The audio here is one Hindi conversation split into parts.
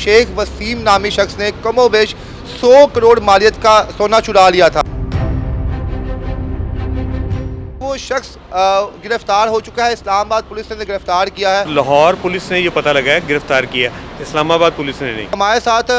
शेख वसीम नामी शख्स ने कमोबेश 100 करोड़ मालियत का सोना चुरा लिया था। वो शख्स गिरफ्तार हो चुका है, इस्लामाबाद पुलिस ने गिरफ्तार किया है। लाहौर पुलिस ने ये पता लगा है, गिरफ्तार किया, इस्लामाबाद पुलिस ने नहीं। हमारे साथ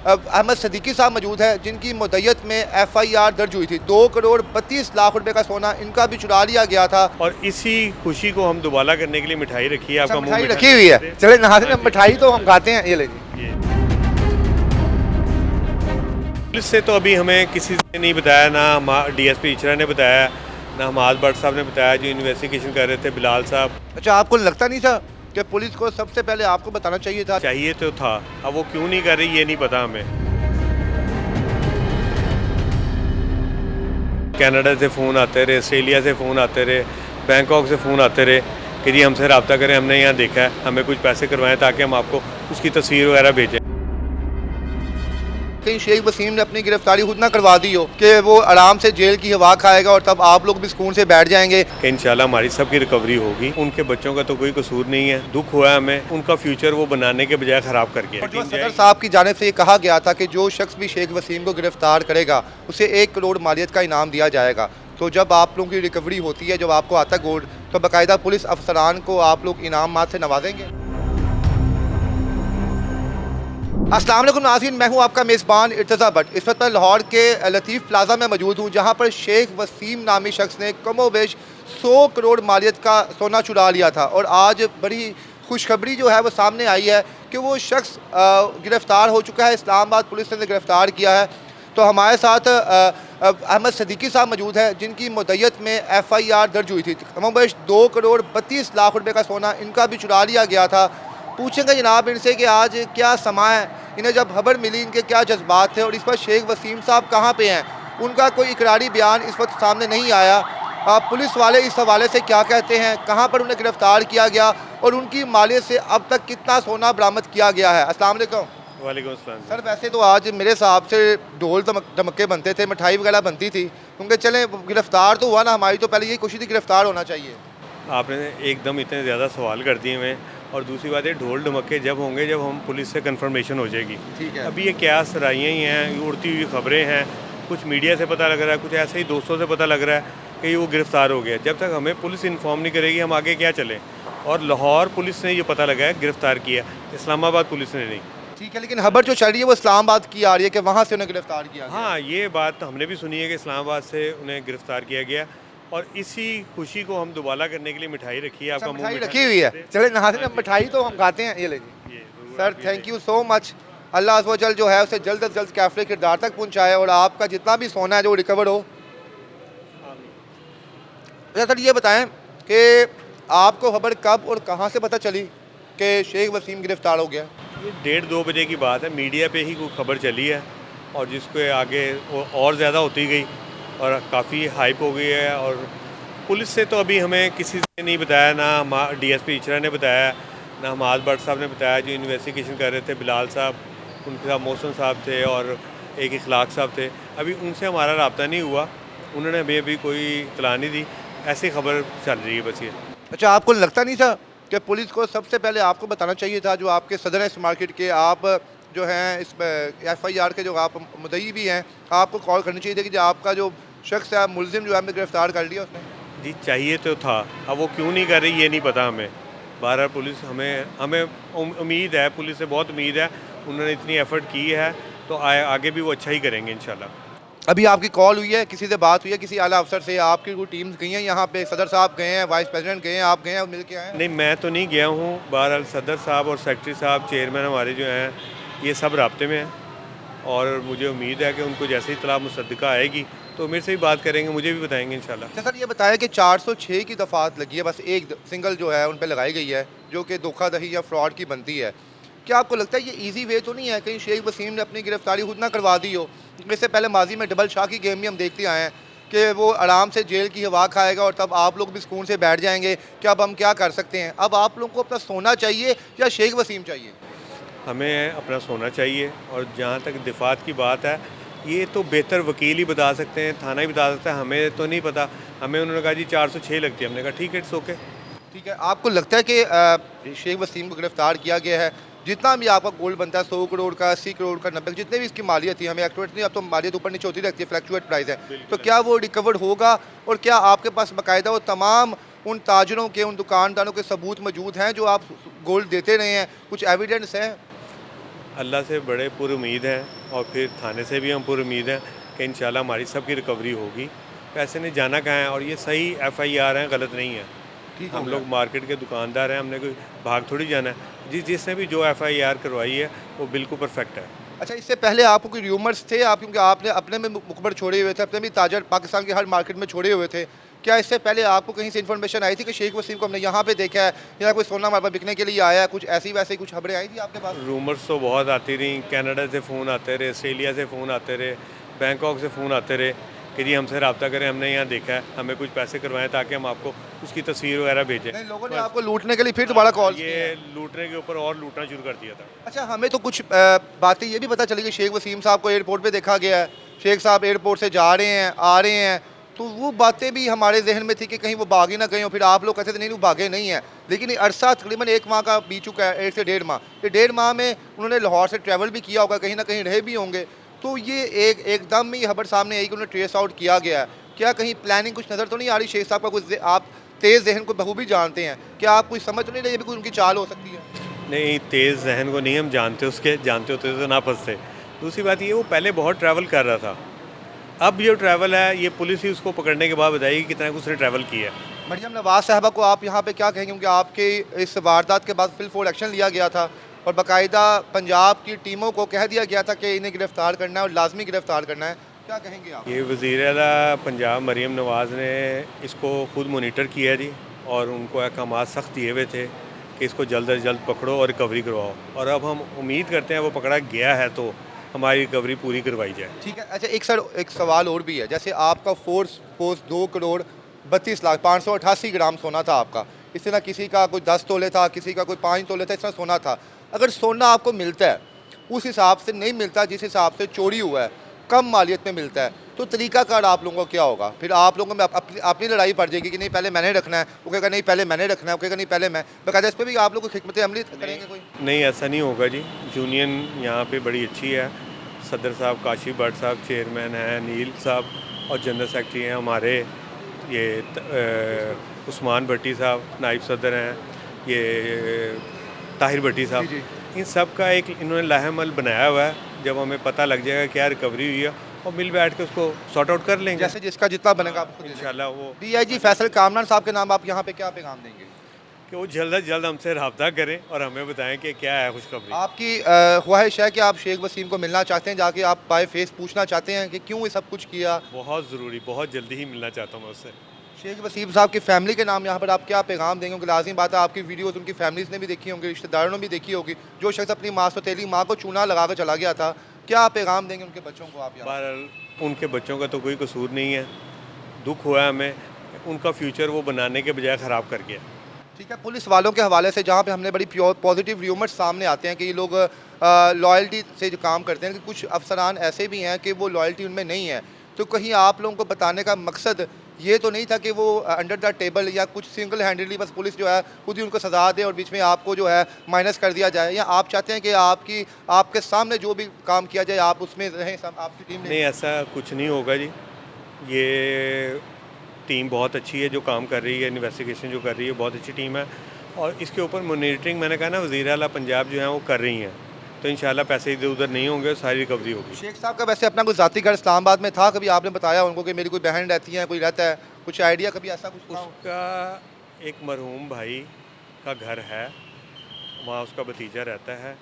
अहमद सदीकी साहब मौजूद हैं, जिनकी मुद्दत में FIR दर्ज हुई थी। 2 करोड़ 32 लाख रुपए का सोना इनका भी चुरा लिया गया था। और इसी खुशी को हम दुबाला करने के लिए मिठाई रखी है। आपका मुंह मिठाई रखी हुई है, चले नाज़रीन मिठाई तो हम खाते हैं, ये लीजिए। पुलिस से तो अभी हमें किसी ने नहीं बताया, ना DSP इचरा ने बताया, ना हमाद भट्ट साहब ने बताया जो इन्वेस्टिगेशन कर रहे थे, बिलाल साहब। अच्छा, आपको लगता नहीं था कि पुलिस को सबसे पहले आपको बताना चाहिए था? चाहिए तो था, अब वो क्यों नहीं कर रही ये नहीं पता हमें। कनाडा से फ़ोन आते रहे, ऑस्ट्रेलिया से फ़ोन आते रहे, बैंकॉक से फ़ोन आते रहे कि जी हमसे रब्ता करें, हमने यहाँ देखा है, हमें कुछ पैसे करवाएं ताकि हम आपको उसकी तस्वीर वगैरह भेजें। कहीं शेख वसीम ने अपनी गिरफ्तारी खुद ना करवा दी हो कि वो आराम से जेल की हवा खाएगा और तब आप लोग भी सुकून से बैठ जाएंगे कि इंशाल्लाह हमारी सबकी रिकवरी होगी। उनके बच्चों का तो कोई कसूर नहीं है, दुख हुआ है हमें, उनका फ्यूचर वो बनाने के बजाय ख़राब कर गया। सदर साहब की जानिब से ये कहा गया था कि जो शख्स भी शेख वसीम को गिरफ्तार करेगा उसे 1 करोड़ मालियत का इनाम दिया जाएगा। तो जब आप लोगों की रिकवरी होती है, जब आपको आता है गोल्ड, तो बाकायदा पुलिस अफसरान को आप लोग इनामात से नवाजेंगे? अस्सलाम वालेकुम नाज़रीन, मैं हूं आपका मेज़बान इर्तज़ा भट्ट। इस वक्त मैं लाहौर के लतीफ़ प्लाजा में मौजूद हूं, जहां पर शेख वसीम नामी शख्स ने कमोबेश 100 करोड़ मालियत का सोना चुरा लिया था। और आज बड़ी खुशखबरी जो है वो सामने आई है कि वो शख्स गिरफ़्तार हो चुका है, इस्लामाबाद पुलिस ने गिरफ़्तार किया है। तो हमारे साथ अहमद सदीकी साहब मौजूद हैं, जिनकी मुद्दत में FIR दर्ज हुई थी। कमोबेश 2 करोड़ 32 लाख रुपए का सोना इनका भी चुरा लिया गया था। पूछेंगे जनाब इनसे कि आज क्या समा है, इन्हें जब खबर मिली इनके क्या जज्बात थे, और इस पर शेख वसीम साहब कहाँ पे हैं। उनका कोई इकरारी बयान इस वक्त सामने नहीं आया। पुलिस वाले इस हवाले से क्या कहते हैं, कहाँ पर उन्हें गिरफ्तार किया गया और उनकी मालियत से अब तक कितना सोना बरामद किया गया है। अस्सलाम वालेकुम। वालेकुम अस्सलाम। सर, वैसे तो आज मेरे हिसाब से ढोल धमक्के बनते थे, मिठाई वगैरह बनती थी, क्योंकि चलें गिरफ्तार तो हुआ ना, हमारी तो पहले यही कोशिश थी गिरफ्तार होना चाहिए। आपने एकदम इतने ज़्यादा सवाल कर दिए हुए, और दूसरी बात है ढोल ढमक्के जब होंगे जब हम पुलिस से कंफर्मेशन हो जाएगी। ठीक है। अभी ये क्या सराइयाँ ही हैं, उड़ती हुई खबरें हैं, कुछ मीडिया से पता लग रहा है, कुछ ऐसे ही दोस्तों से पता लग रहा है कि वो गिरफ़्तार हो गया। जब तक हमें पुलिस इन्फॉर्म नहीं करेगी हम आगे क्या चलें। और लाहौर पुलिस ने ये पता लगा है, गिरफ़्तार किया, इस्लामाबाद पुलिस ने नहीं। ठीक है, लेकिन खबर जो चल रही है वो इस्लामाबाद की आ रही है कि वहाँ से उन्हें गिरफ्तार किया गया। हाँ, ये बात हमने भी सुनी है कि इस्लामाबाद से उन्हें गिरफ़्तार किया गया, और इसी खुशी को हम दुबाला करने के लिए मिठाई रखी है। आपका मुंह मिठाई रखी हुई है, चले नाज़रीन मिठाई तो हम खाते हैं, ये लीजिए। Sir, thank you so much. अल्लाह अज़्ज़ व जल जो है उसे जल्द अज जल्द कैफ़े किरदार तक पहुँचाए और आपका जितना भी सोना है जो रिकवर हो। अच्छा सर, ये बताएं कि आपको खबर कब और कहाँ से पता चली कि शेख वसीम गिरफ्तार हो गया? ये 1:30-2 बजे की बात है, मीडिया पे ही कोई खबर चली है, और जिसको आगे और ज़्यादा होती गई और काफ़ी हाइप हो गई है। और पुलिस से तो अभी हमें किसी ने नहीं बताया, ना DSP इचरा ने बताया, ना हमाद भट्ट साहब ने बताया जो इन्वेस्टिगेशन कर रहे थे, बिलाल साहब, उनके साथ मोहसिन साहब थे और एक इखलाक साहब थे। अभी उनसे हमारा रब्ता नहीं हुआ, उन्होंने अभी कोई इतला नहीं दी, ऐसी खबर चल रही है बस ये। अच्छा, आपको लगता नहीं था कि पुलिस को सबसे पहले आपको बताना चाहिए था, जो आपके सदर हैं इस मार्केट के, आप जो हैं इस FIR के जो आप मुद्दई भी हैं, आपको कॉल करनी चाहिए थी कि जो आपका जो शख्स है मुलजिम जो है हमने गिरफ्तार कर लिया उसने? जी, चाहिए तो था, अब वो क्यों नहीं कर रही ये नहीं पता हमें। बहरहाल पुलिस हमें उम्मीद है, पुलिस से बहुत उम्मीद है, उन्होंने इतनी एफर्ट की है तो आगे भी वो अच्छा ही करेंगे इंशाल्लाह। अभी आपकी कॉल हुई है, किसी से बात हुई है, किसी आला अफसर से? आपकी कोई टीम्स गई हैं यहाँ पे? सदर साहब गए हैं, वाइस प्रेसिडेंट गए हैं, आप गए हैं, मिल के आए हैं? नहीं, मैं तो नहीं गया हूँ। बहरहाल सदर साहब और सेक्रेटरी साहब, चेयरमैन हमारे जो हैं, ये सब राब्ते में हैं, और मुझे उम्मीद है कि उनको जैसे ही इत्तला मुसद्दका आएगी तो मेरे से भी बात करेंगे, मुझे भी बताएंगे इंशाल्लाह। अच्छा सर, ये बताया कि 406 की दफ़ात लगी है, बस एक सिंगल जो है उन पर लगाई गई है, जो कि धोखाधड़ी या फ्रॉड की बनती है। क्या आपको लगता है ये ईजी वे तो नहीं है, कहीं शेख वसीम ने अपनी गिरफ्तारी खुद ना करवा दी हो? इससे पहले माजी में डबल शाह की गेम भी हम देखते आए हैं कि वो आराम से जेल की हवा खाएगा और तब आप लोग भी सुकून से बैठ जाएंगे कि अब हम क्या कर सकते हैं। अब आप लोगों को अपना सोना चाहिए या शेख वसीम चाहिए? हमें अपना सोना चाहिए, और जहाँ तक दिफात की बात है, ये तो बेहतर वकील ही बता सकते हैं, थाना ही बता सकता है, हमें तो नहीं पता। हमें उन्होंने कहा जी 406 लगती है, हमने कहा ठीक है, इट्स ओके। ठीक है, आपको लगता है कि शेख वसीम को गिरफ्तार किया गया है जितना भी आपका गोल्ड बनता है 100 करोड़ का, 80 करोड़ का, 90, जितने भी इसकी मालियत थी, हमें एक्यूरेट नहीं, अब तो मालियत ऊपर नीचे होती रहती है, फ्लैक्चुएट प्राइस है, तो क्या वो रिकवर होगा? और क्या आपके पास बाकायदा वो तमाम उन ताजरों के, उन दुकानदारों के सबूत मौजूद हैं जो आप गोल्ड देते रहे हैं, कुछ एविडेंस है? अल्लाह से बड़े पुरुमीद हैं और फिर थाने से भी हम पुरुमीद हैं कि इंशाल्लाह हमारी सबकी रिकवरी होगी। पैसे ने जाना कहाँ है, और ये सही FIR हैं, गलत नहीं है। ठीक हो हम गया। लोग मार्केट के दुकानदार हैं, हमने कोई भाग थोड़ी जाना है। जिसने भी जो FIR करवाई है वो बिल्कुल परफेक्ट है। अच्छा, इससे पहले आपको कोई र्यूमर्स थे आप, क्योंकि आपने अपने में मुखबर छोड़े हुए थे, अपने भी ताजर पाकिस्तान के हर मार्केट में छोड़े हुए थे, क्या इससे पहले आपको कहीं से इन्फॉर्मेशन आई थी कि शेख वसीम को हमने यहाँ पे देखा है या कोई सोना हमारे पास बिकने के लिए आया है, कुछ ऐसी वैसी कुछ खबरें आई थी आपके पास? रूमर्स तो बहुत आती रही, कनाडा से फ़ोन आते रहे, ऑस्ट्रेलिया से फ़ोन आते रहे, बैंकॉक से फ़ोन आते रहे कि जी हमसे रब्ता करें, हमने यहाँ देखा है, हमें कुछ पैसे करवाएं ताकि हम आपको उसकी तस्वीर वगैरह भेजें। नहीं, लोगों ने आपको लूटने के लिए फिर दोबारा कॉल ये लूटने के ऊपर और लूटना शुरू कर दिया था। अच्छा, हमें तो कुछ बातें ये भी पता चली कि शेख वसीम साहब को एयरपोर्ट पे देखा गया है, शेख साहब एयरपोर्ट से जा रहे हैं, आ रहे हैं, तो वो बातें भी हमारे जहन में थी कि कहीं वो भागे ना गए हो। फिर आप लोग कहते थे नहीं वो भागे नहीं हैं, लेकिन ये अरसा तकरीबन 1 माह का बीत चुका है, 1 से 1.5 माह। ये 1.5 माह में उन्होंने लाहौर से ट्रैवल भी किया होगा, कहीं ना कहीं रहे भी होंगे, तो ये एकदम ही खबर सामने आई कि उन्हें ट्रेस आउट किया गया है। क्या कहीं प्लानिंग कुछ नज़र तो नहीं आ रही शेख साहब का? कुछ आप तेज़ जहन को बखूबी जानते हैं, क्या आप कुछ समझ तो नहीं रहे ये भी कोई उनकी चाल हो सकती है? नहीं, तेज़ जहन को नहीं हम जानते, उसके जानते होते तो ना फंसते। दूसरी बात ये, वो पहले बहुत ट्रैवल कर रहा था, अब ये ट्रैवल है, ये पुलिस ही उसको पकड़ने के बाद बताएगी कितना कुछ उसने ट्रैवल किया है। मरियम नवाज़ साहबा को आप यहाँ पे क्या कहेंगे, क्योंकि आपके इस वारदात के बाद फिल फोर एक्शन लिया गया था और बाकायदा पंजाब की टीमों को कह दिया गया था कि इन्हें गिरफ्तार करना है और लाजमी गिरफ्तार करना है, क्या कहेंगे आप? ये वज़ीर आला पंजाब मरियम नवाज़ ने इसको खुद मोनीटर किया है जी, और उनको अहकामात सख्त दिए हुए थे कि इसको जल्द अज जल्द पकड़ो और रिकवरी करवाओ, और अब हम उम्मीद करते हैं वो पकड़ा गया है तो हमारी रिकवरी पूरी करवाई जाए। ठीक है। अच्छा, एक सवाल और भी है, जैसे आपका फोर्स पोस्ट 2 करोड़ 32 लाख 588 ग्राम सोना था आपका, इस तरह किसी का कोई 10 तोले था, किसी का कोई 5 तोले था, इस तरह सोना था। अगर सोना आपको मिलता है उस हिसाब से नहीं मिलता जिस हिसाब से चोरी हुआ है, कम मालियत में मिलता है, तो तरीकाकार आप लोगों का क्या होगा? फिर आप लोगों में अपनी लड़ाई पड़ जाएगी कि नहीं पहले मैंने रखना है, वो कहेगा नहीं पहले मैंने रखना है, वो कहेगा नहीं पहले मैं, बकायदा इस पर भी आप लोग हिकमत अमली करेंगे कोई? नहीं, ऐसा नहीं होगा जी। यूनियन यहाँ पे बड़ी अच्छी है, सदर साहब काशी भट्ट साहब चेयरमैन हैं, नील साहब, और जनरल सेक्रेटरी हैं हमारे ये उस्मान भट्टी साहब, नाइब सदर हैं ये ताहिर भट्टी साहब। इन सब का एक इन्होंने लाहेमल बनाया हुआ है, जब हमें पता लग जाएगा क्या रिकवरी हुई है और मिल बैठ के उसको सॉर्ट आउट कर लेंगे। जैसे जिसका जितना बनेगा आपको इंशाल्लाह वो DIG फैसल कामरान साहब के नाम आप यहाँ पे क्या पैगाम देंगे? कि वो जल्द अज जल्द हमसे रब्ता करें और हमें बताएं कि क्या है खुशखबरी। आपकी ख्वाहिश है कि आप शेख वसीम को मिलना चाहते हैं, जाके आप बाय फेस पूछना चाहते हैं कि क्यों ये सब कुछ किया? बहुत ज़रूरी, बहुत जल्दी ही मिलना चाहता हूँ मैं उससे। शेख वसीम साहब की फैमिली के नाम यहाँ पर आप क्या पैगाम देंगे? क्योंकि लाजिम बात है आपकी वीडियोस उनकी फैमिलीज ने भी देखी होंगी, रिश्तेदारों ने भी देखी होगी। जो शख्स अपनी माँ सौतेली माँ को चूना लगा कर चला गया था, क्या पैगाम देंगे उनके बच्चों को आप यहाँ? बहरहाल उनके बच्चों का तो कोई कसूर नहीं है, दुख हुआ है हमें, उनका फ्यूचर वो बनाने के बजाय ख़राब कर गया। ठीक है। पुलिस वालों के हवाले से जहाँ पे हमने बड़ी पॉजिटिव र्यूमर्स सामने आते हैं कि ये लोग लॉयल्टी से जो काम करते हैं, कि कुछ अफसरान ऐसे भी हैं कि वो लॉयल्टी उनमें नहीं है, तो कहीं आप लोगों को बताने का मकसद ये तो नहीं था कि वो अंडर द टेबल या कुछ सिंगल हैंडेडली बस पुलिस जो है खुद ही उनको सज़ा दे और बीच में आपको जो है माइनस कर दिया जाए, या आप चाहते हैं कि आपके सामने जो भी काम किया जाए आप उसमें रहें, आपकी टीम नहीं, ऐसा कुछ नहीं होगा जी। ये टीम बहुत अच्छी है जो काम कर रही है, इन्वेस्टिगेशन जो कर रही है बहुत अच्छी टीम है, और इसके ऊपर मॉनिटरिंग मैंने कहा ना वज़ीर आला पंजाब जो है वो कर रही हैं, तो इंशाल्लाह पैसे इधर उधर नहीं होंगे, सारी रिकवरी होगी। शेख साहब का वैसे अपना कोई ज़ाती घर इस्लामाबाद में था? कभी आपने बताया उनको कि मेरी कोई बहन रहती है, कोई रहता है, कुछ आइडिया कभी ऐसा कुछ था? उसका एक मरहूम भाई का घर है, वहाँ उसका भतीजा रहता है,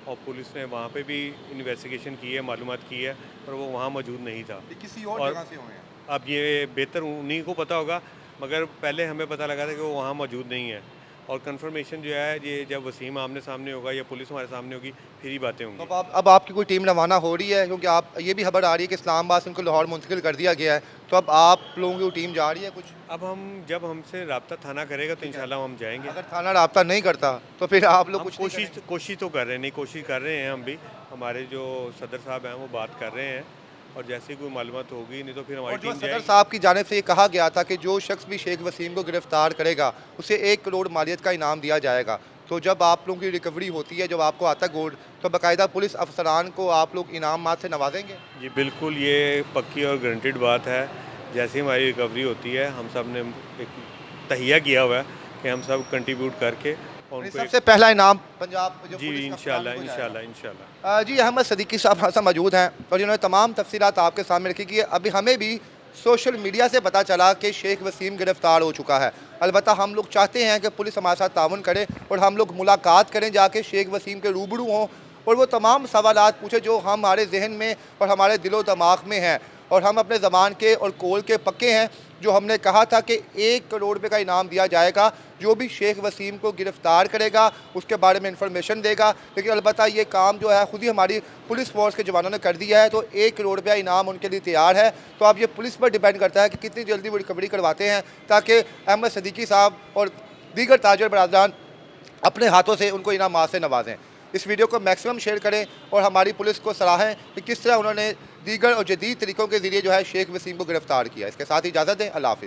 और पुलिस ने वहाँ पे भी इन्वेस्टिगेशन की है, मालूमात की है, पर वो वहाँ मौजूद नहीं था। किसी और जगह से हुए हैं? अब ये बेहतर उन्हीं को पता होगा, मगर पहले हमें पता लगा था कि वो वहाँ मौजूद नहीं है, और कंफर्मेशन जो है ये जब वसीम आमने सामने होगा या पुलिस हमारे सामने होगी फिर ही बातें होंगी। तो अब आपकी कोई टीम रवाना हो रही है? क्योंकि आप ये भी खबर आ रही है कि इस्लामाबाद से उनको लाहौर मुंतकिल कर दिया गया है, तो अब आप लोगों की टीम जा रही है कुछ? अब हम जब हमसे रब्ता थाना करेगा तो इंशाल्लाह हम जाएंगे। अगर थाना राब्ता नहीं करता तो फिर आप लोग हम कुछ नहीं कोशिश तो कर रहे हैं, नहीं कोशिश कर रहे हैं हम भी, हमारे जो सदर साहब हैं वो बात कर रहे हैं, और जैसे ही कोई मालूमात होगी नहीं तो फिर हमारी और जो टीम सदर जाएगी। साहब की जानिब से ये कहा गया था कि जो शख्स भी शेख वसीम को गिरफ्तार करेगा उसे 1 करोड़ मालियत का इनाम दिया जाएगा, तो जब आप लोगों की रिकवरी होती है, जब आपको आता है गोल्ड, तो बाकायदा पुलिस अफसरान को आप लोग इनामात से नवाजेंगे? जी बिल्कुल, ये पक्की और गारंटीड बात है। जैसे ही हमारी रिकवरी होती है, हम सब ने एक तहिया किया हुआ है कि हम सब कंट्रीब्यूट करके और यानी उनको सबसे पहला इनाम पंजाब जो जी पुलिस इंशाल्लाह अफसरान को जाएगा। इंशाल्लाह इंशाल्लाह। जी अहमद सदीकी साहब हमारे साथ मौजूद हैं और इन्होंने तमाम तफसीलात आपके सामने रखी कि अभी हमें भी सोशल मीडिया से पता चला कि शेख वसीम गिरफ्तार हो चुका है। अलबत्ता हम लोग चाहते हैं कि पुलिस हमारे साथ ताउन करे और हम लोग मुलाकात करें जाके शेख वसीम के रूबरू हों और वो तमाम सवालात पूछे जो हमारे जहन में और हमारे दिलो दिमाग में हैं। और हम अपने ज़बान के और कोल के पक्के हैं जो हमने कहा था कि 1 करोड़ रुपये का इनाम दिया जाएगा जो भी शेख वसीम को गिरफ़्तार करेगा, उसके बारे में इंफॉर्मेशन देगा। लेकिन अलबत्ता ये काम जो है खुद ही हमारी पुलिस फोर्स के जवानों ने कर दिया है, तो 1 करोड़ रुपया इनाम उनके लिए तैयार है। तो अब ये पुलिस पर डिपेंड करता है कि कितनी जल्दी वो रिकवरी करवाते हैं ताकि अहमद सदीकी साहब और दीगर ताजर बरादरान अपने हाथों से उनको इनामात से नवाजें। इस वीडियो को मैक्सिमम शेयर करें और हमारी पुलिस को सराहें कि किस तरह उन्होंने दीगर और जदीद तरीक़ों के ज़रिए जो है शेख वसीम को गिरफ़्तार किया। इसके साथ ही इजाज़त दें। अल्लाह हाफ़िज़।